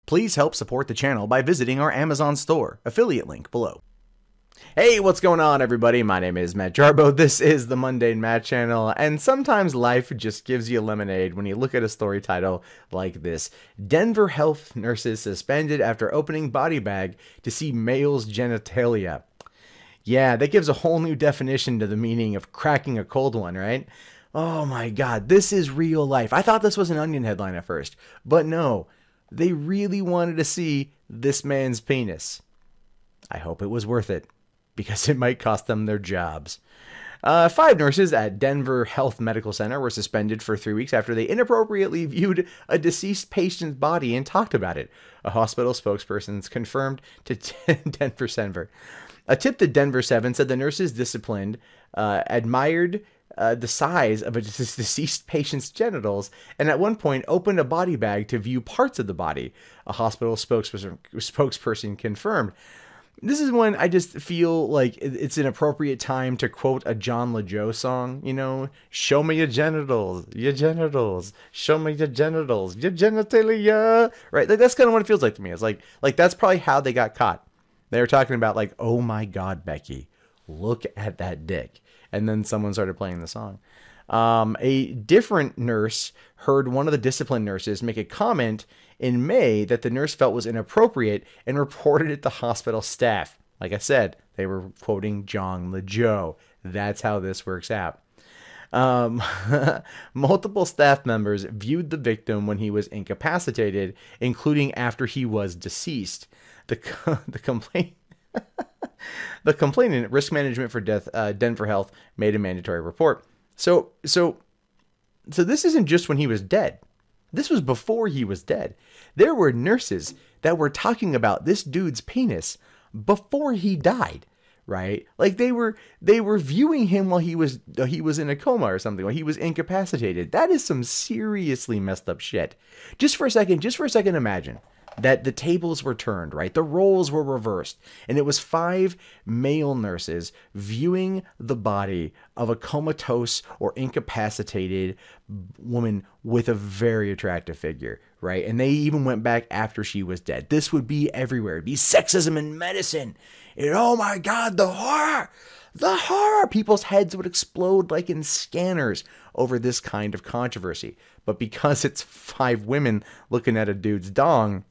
Please help support the channel by visiting our Amazon store, affiliate link below. Hey, what's going on, everybody? My name is Matt Jarbo. This is the Mundane Matt channel, and sometimes life just gives you lemonade when you look at a story title like this. Denver health nurses suspended after opening body bag to see male's genitalia. Yeah, that gives a whole new definition to the meaning of cracking a cold one, right? Oh my god, this is real life. I thought this was an Onion headline at first, but no. They really wanted to see this man's penis. I hope it was worth it, because it might cost them their jobs. 5 nurses at Denver Health Medical Center were suspended for 3 weeks after they inappropriately viewed a deceased patient's body and talked about it, a hospital spokesperson confirmed to Denver Center. A tip to Denver 7 said the nurses disciplined admired the size of a deceased patient's genitals, and at one point opened a body bag to view parts of the body, a hospital spokesperson confirmed. This is when I just feel like it's an appropriate time to quote a John LaJoe song, you know, show me your genitals, show me your genitals, your genitalia, right? Like, that's kind of what it feels like to me. It's like that's probably how they got caught. They were talking about like, oh my God, Becky, look at that dick. And then someone started playing the song. A different nurse heard one of the disciplined nurses make a comment in May that the nurse felt was inappropriate and reported it to hospital staff. Like I said, they were quoting John LaJoe. That's how this works out. Multiple staff members viewed the victim when he was incapacitated, including after he was deceased. The complaint... The complainant, Risk Management for Death, Denver Health, made a mandatory report. So this isn't just when he was dead. This was before he was dead. There were nurses that were talking about this dude's penis before he died, right? Like they were viewing him while he was in a coma or something, while he was incapacitated. That is some seriously messed up shit. Just for a second, imagine that the tables were turned, right? The roles were reversed, and it was 5 male nurses viewing the body of a comatose or incapacitated woman with a very attractive figure, right? And they even went back after she was dead. This would be everywhere. It'd be sexism in medicine. And oh my God, the horror! The horror! People's heads would explode like in scanners over this kind of controversy. But because it's 5 women looking at a dude's dong,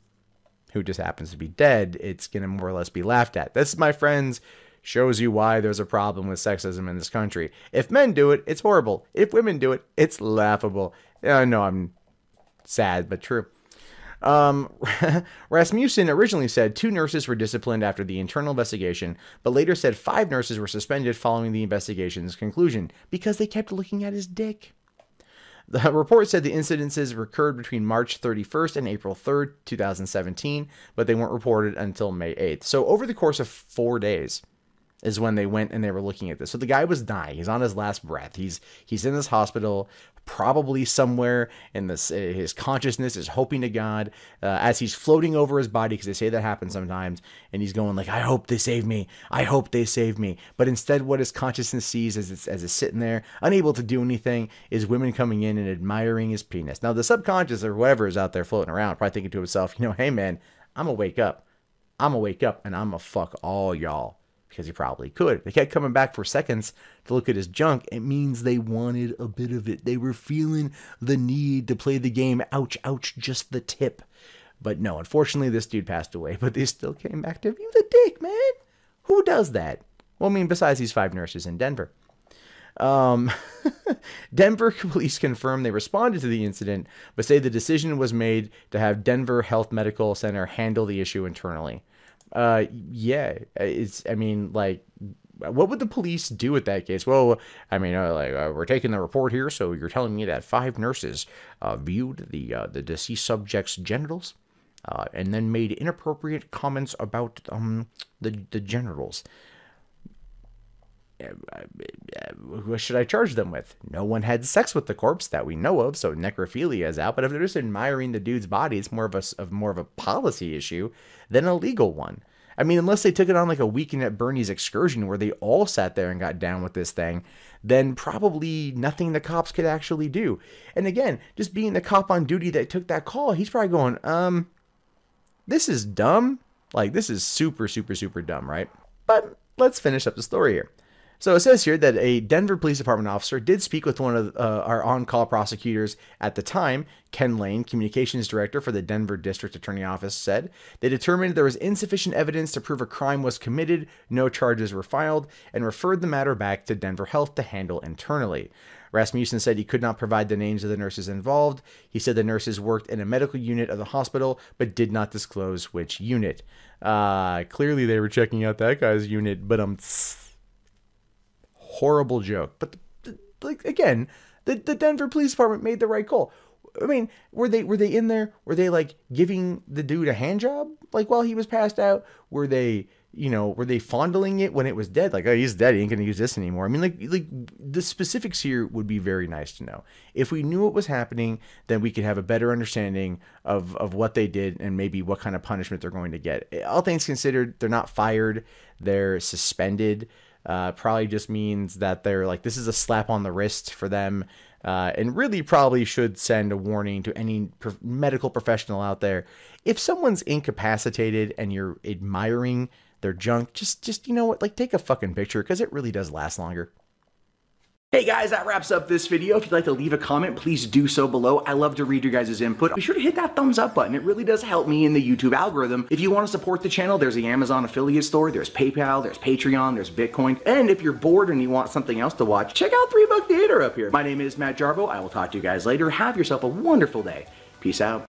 who just happens to be dead, it's going to more or less be laughed at. This, my friends, shows you why there's a problem with sexism in this country. If men do it, it's horrible. If women do it, it's laughable. No, I'm sad, but true. Rasmussen originally said 2 nurses were disciplined after the internal investigation, but later said 5 nurses were suspended following the investigation's conclusion because they kept looking at his dick. The report said the incidences occurred between March 31st and April 3rd, 2017, but they weren't reported until May 8th. So over the course of 4 days is when they went and they were looking at this. So the guy was dying. He's on his last breath. He's in this hospital, probably somewhere in this. His consciousness is hoping to God as he's floating over his body, because they say that happens sometimes, and he's going like, I hope they save me. I hope they save me. But instead, what his consciousness sees as it's sitting there, unable to do anything, is women coming in and admiring his penis. Now, the subconscious or whatever is out there floating around, probably thinking to himself, you know, hey man, I'm gonna wake up. I'm gonna wake up and I'm gonna fuck all y'all. Because he probably could. They kept coming back for seconds to look at his junk. It means they wanted a bit of it. They were feeling the need to play the game. Ouch, ouch, just the tip. But no, unfortunately, this dude passed away. But they still came back to view the dick, man. Who does that? Well, I mean, besides these 5 nurses in Denver. Denver police confirmed they responded to the incident, but say the decision was made to have Denver Health Medical Center handle the issue internally. Yeah, I mean, like, what would the police do with that case? Well, I mean, we're taking the report here, so you're telling me that 5 nurses viewed the deceased subject's genitals and then made inappropriate comments about the genitals. What should I charge them with? No one had sex with the corpse that we know of, so necrophilia is out. But if they're just admiring the dude's body, it's more of a policy issue than a legal one. I mean, unless they took it on like a weekend at Bernie's excursion where they all sat there and got down with this thing, then probably nothing the cops could actually do. And again, just being the cop on duty that took that call, he's probably going, This is dumb. Like, this is super, super, super dumb, right? But let's finish up the story here. So it says here that a Denver Police Department officer did speak with one of our on-call prosecutors at the time. Ken Lane, communications director for the Denver District Attorney Office, said they determined there was insufficient evidence to prove a crime was committed, no charges were filed, and referred the matter back to Denver Health to handle internally. Rasmussen said he could not provide the names of the nurses involved. He said the nurses worked in a medical unit of the hospital, but did not disclose which unit. Clearly they were checking out that guy's unit, but horrible joke. But like, again, the Denver Police Department made the right call. I mean, were they in there? Were they like giving the dude a hand job like while he was passed out? Were they, you know, were they fondling it when it was dead? Like, oh, he's dead, he ain't gonna use this anymore. I mean, like the specifics here would be very nice to know. If we knew what was happening, then we could have a better understanding of what they did and maybe what kind of punishment they're going to get. All things considered, they're not fired, they're suspended. Probably just means that they're like, this is a slap on the wrist for them, and really probably should send a warning to any medical professional out there. If someone's incapacitated and you're admiring their junk, just you know what, like, take a fucking picture, because it really does last longer. Hey guys, that wraps up this video. If you'd like to leave a comment, please do so below. I love to read your guys' input. Be sure to hit that thumbs up button. It really does help me in the YouTube algorithm. If you want to support the channel, there's the Amazon affiliate store, there's PayPal, there's Patreon, there's Bitcoin. And if you're bored and you want something else to watch, check out 3 Buck Theater up here. My name is Matt Jarbo. I will talk to you guys later. Have yourself a wonderful day. Peace out.